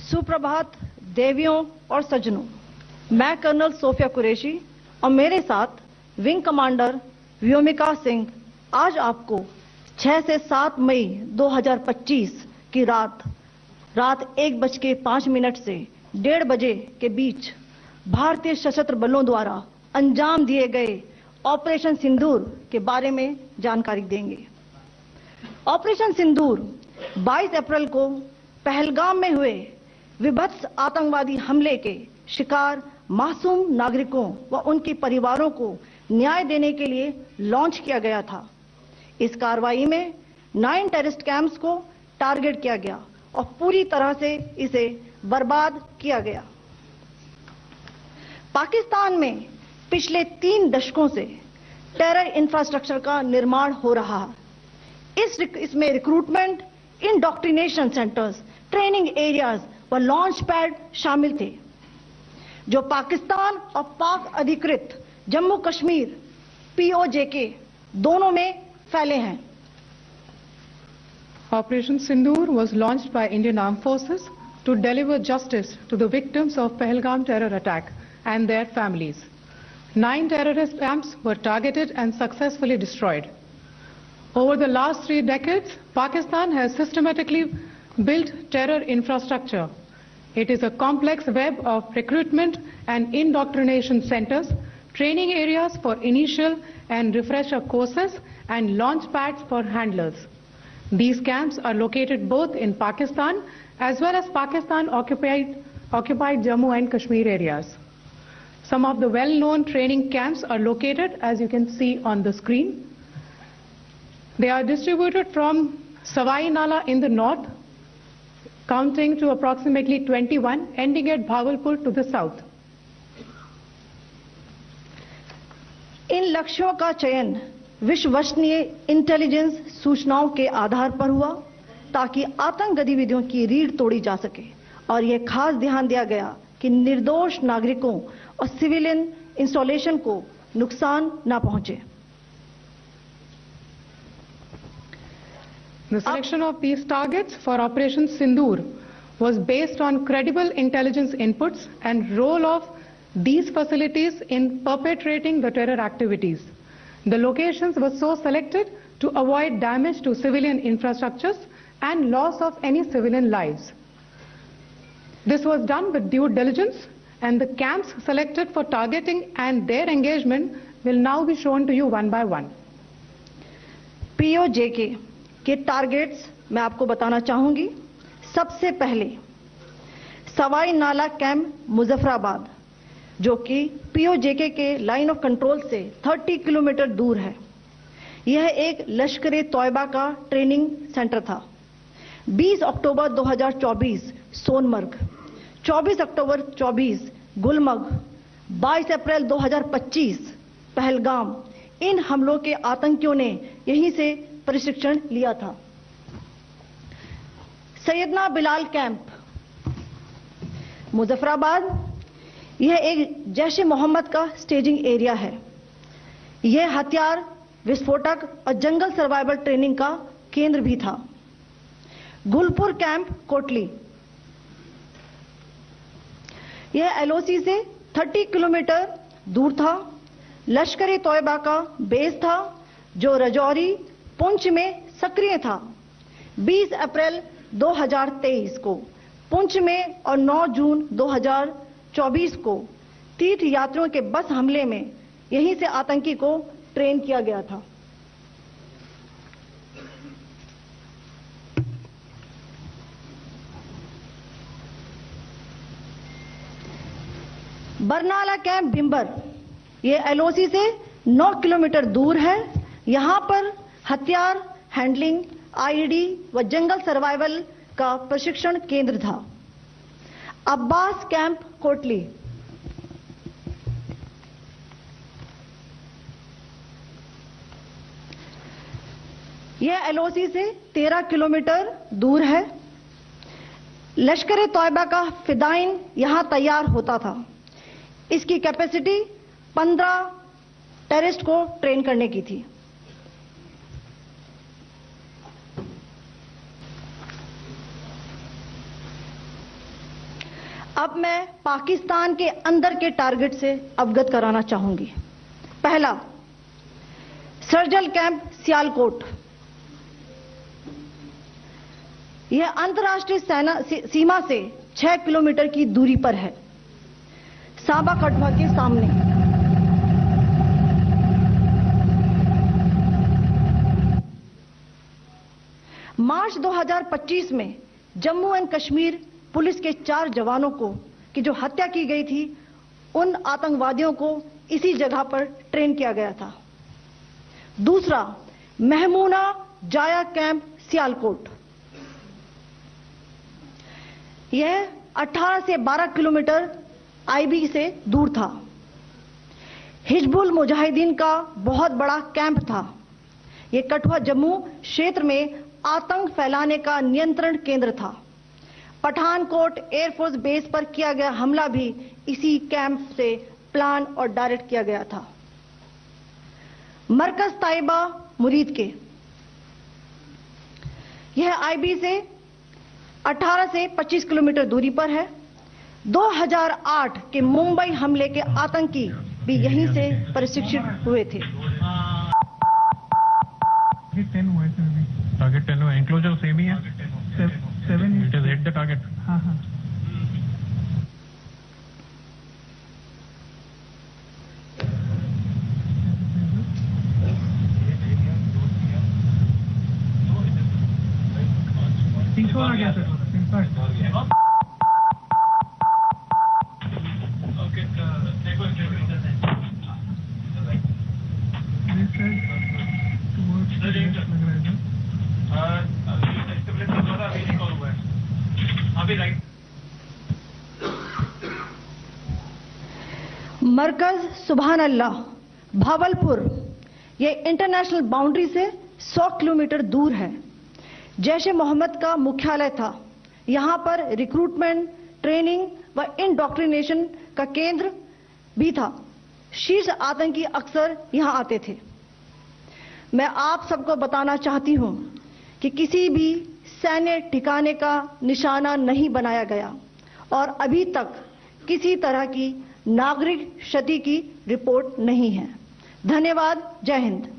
सुप्रभात देवियों और सज्जनों, मैं कर्नल सोफिया कुरैशी और मेरे साथ विंग कमांडर व्योमिका सिंह आज आपको 6 से 7 मई 2025 की रात 1:05 से 1:30 बजे के बीच भारतीय सशस्त्र बलों द्वारा अंजाम दिए गए ऑपरेशन सिंदूर के बारे में जानकारी देंगे। ऑपरेशन सिंदूर 22 अप्रैल को पहलगाम में हुए विभत्स आतंकवादी हमले के शिकार मासूम नागरिकों व उनके परिवारों को न्याय देने के लिए लॉन्च किया गया था। इस कार्रवाई में 9 टेररिस्ट कैंप्स को टारगेट किया गया और पूरी तरह से इसे बर्बाद किया गया। पाकिस्तान में पिछले 3 दशकों से टेरर इंफ्रास्ट्रक्चर का निर्माण हो रहा है। इसमें recruitment, indoctrination centres, training areas व लॉन्च पैड शामिल थे, जो पाकिस्तान और पाक अधिकृत जम्मू कश्मीर POJK दोनों में फैले हैं। Operation Sindoor was launched by Indian Armed Forces to deliver justice to the victims of Pahalgam terror attack and their families. 9 terrorist camps were targeted and successfully destroyed. Over the last 3 decades, Pakistan has systematically built terror infrastructure. It is a complex web of recruitment and indoctrination centers, training areas for initial and refresher courses, and launch pads for handlers. These camps are located both in Pakistan as well as Pakistan-occupied Jammu and Kashmir areas. Some of the well-known training camps are located, as you can see on the screen. They are distributed from Savai Nala in the north, counting to approximately 21, ending at Bhagalpur to the south. इन लक्ष्यों का चयन विश्वसनीय intelligence सूचनाओं के आधार पर हुआ ताकि आतंक गतिविधियों की रीढ़ तोड़ी जा सके, और यह खास ध्यान दिया गया कि निर्दोष नागरिकों और सिविलियन इंस्टॉलेशन को नुकसान न पहुंचे। The selection of these targets for Operation Sindoor was based on credible intelligence inputs and role of these facilities in perpetrating the terror activities. The locations were so selected to avoid damage to civilian infrastructures and loss of any civilian lives. This was done with due diligence, and the camps selected for targeting and their engagement will now be shown to you one by one. POJK के targets मैं आपको बताना चाहूंगी। सबसे पहले सवाई नाला camp Muzaffarabad, जो कि POJK के लाइन ऑफ कंट्रोल से 30 किलोमीटर दूर है। यह एक लश्कर तौयबा का ट्रेनिंग सेंटर था। 20 अक्टूबर 2024 सोनमर्ग, 24 अक्टूबर 24 गुलमर्ग, 22 अप्रैल 2025 पहलगाम, इन हमलों के आतंकियों ने यहीं से प्रशिक्षण लिया था। सैयदना बिलाल कैंप मुजफ्फराबाद, यह एक जैश ए मोहम्मद का स्टेजिंग एरिया है। यह हथियार, विस्फोटक और जंगल सर्वाइवल ट्रेनिंग का केंद्र भी था। गुलपुर कैंप कोटली, यह LOC से 30 किलोमीटर दूर था। लश्कर तौयबा का बेस था, जो रजौरी पुंछ में सक्रिय था। 20 अप्रैल 2023 को पुंछ में और 9 जून 2024 को तीर्थ यात्रियों के बस हमले में यहीं से आतंकी को ट्रेन किया गया था। बरनाला कैंप भिंबर, ये LOC से 9 किलोमीटर दूर है। यहां पर हथियार, हैंडलिंग, IED व जंगल सर्वाइवल का प्रशिक्षण केंद्र था। अब्बास कैंप कोटली, यह LOC से 13 किलोमीटर दूर है। लश्कर तौयबा का फिदाइन यहां तैयार होता था। इसकी कैपेसिटी 15 टेररिस्ट को ट्रेन करने की थी। अब मैं पाकिस्तान के अंदर के टारगेट से अवगत कराना चाहूंगी। पहला, सर्जिकल कैंप सियालकोट। यह अंतर्राष्ट्रीय सीमा से 6 किलोमीटर की दूरी पर है, सांबा कठुआ के सामने। मार्च 2025 में जम्मू एंड कश्मीर पुलिस के 4 जवानों की जो हत्या की गई थी, उन आतंकवादियों को इसी जगह पर ट्रेन किया गया था। दूसरा, महमूना जाया कैंप सियालकोट। यह 18 से 12 किलोमीटर आईबी से दूर था। हिजबुल मुजाहिदीन का बहुत बड़ा कैंप था। यह कठुआ जम्मू क्षेत्र में आतंक फैलाने का नियंत्रण केंद्र था। पठानकोट एयरफोर्स बेस पर किया गया हमला भी इसी कैंप से प्लान और डायरेक्ट किया गया था। मरकज ताइबा मुरीद के, यह आईबी से 18 से 25 किलोमीटर दूरी पर है। 2008 के मुंबई हमले के आतंकी भी यहीं से प्रशिक्षित हुए थे। टारगेट 10 हुआ, एंक्लोजर सेम ही है। 7 it is hit the target. हाँ हाँ। आ गया सर। मरकज सुभान अल्लाह भावलपुर, यह इंटरनेशनल बाउंड्री से 100 किलोमीटर दूर है। जैश ए मोहम्मद का मुख्यालय था। यहां पर रिक्रूटमेंट, ट्रेनिंग व इंडॉक्ट्रिनेशन का केंद्र भी था। शीर्ष आतंकी अक्सर यहां आते थे। मैं आप सबको बताना चाहती हूं कि किसी भी सैन्य ठिकाने का निशाना नहीं बनाया गया और अभी तक किसी तरह की नागरिक क्षति की रिपोर्ट नहीं है। धन्यवाद। जय हिंद।